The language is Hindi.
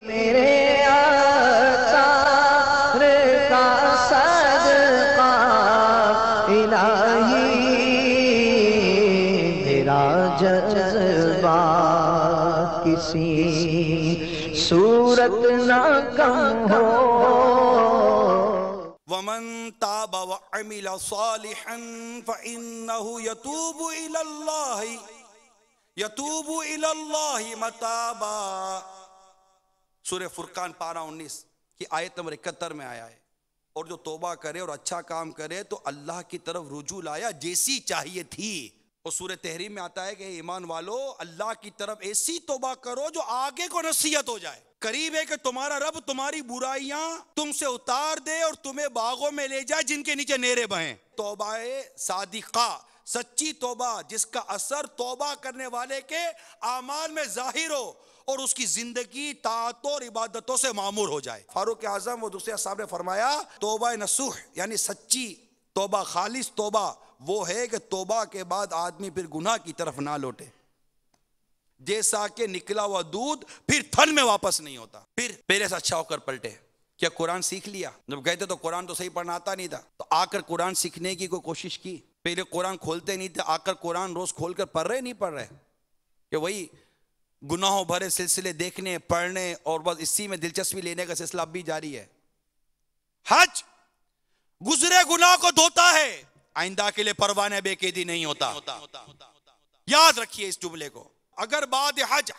मेरे आसार का सदका इलाही, मेरा जज्बा किसी सूरत ना कम हो। वमन ताब व अमिल सालिहन फइन्नहु यतूबु इलल्लाहि मताबा। सूरह फुरकान पारा 19 की आयत नंबर 71 में आया है। और जो तौबा करे और अच्छा काम करे तो अल्लाह की तरफ रुजू लाया जैसी चाहिए थी। और सूरह तहरीम में आता है कि ईमान वालो अल्लाह की तरफ ऐसी तौबा करो जो आगे को नसीहत हो जाए। करीब है कि तुम्हारा रब तुम्हारी बुराइयां तुमसे उतार दे और तुम्हें बागों में ले जाए जिनके नीचे नेरे बहें। तौबाए सादिका, सच्ची तौबा जिसका असर तौबा करने वाले के आमाल में जाहिर हो और उसकी जिंदगी ताअतों और इबादतों से मामूर हो जाए। फारूक आजम वो दूसरे साहब ने फरमाया तौबा नसूह यानी सच्ची तौबा, खालिस तौबा वो है कि तौबा के बाद आदमी फिर गुनाह की तरफ ना लौटे। जैसा कि निकला हुआ दूध फिर थन में वापस नहीं होता, फिर पहले से अच्छा होकर पलटे। क्या कुरान सीख लिया? जब गए थे तो कुरान तो सही पढ़ना आता नहीं था, तो आकर कुरान सीखने की कोई कोशिश की? पहले कुरान खोलते नहीं थे, आकर कुरान रोज खोलकर पढ़ रहे नहीं पढ़ रहे कि वही गुनाहों भरे सिलसिले देखने पढ़ने और बस इसी में दिलचस्पी लेने का सिलसिला अब भी जारी है। हज गुजरे गुनाह को धोता है, आइंदा के लिए परवाने बेकैदी नहीं होता। याद रखिए इस जुमले को। अगर बाद हज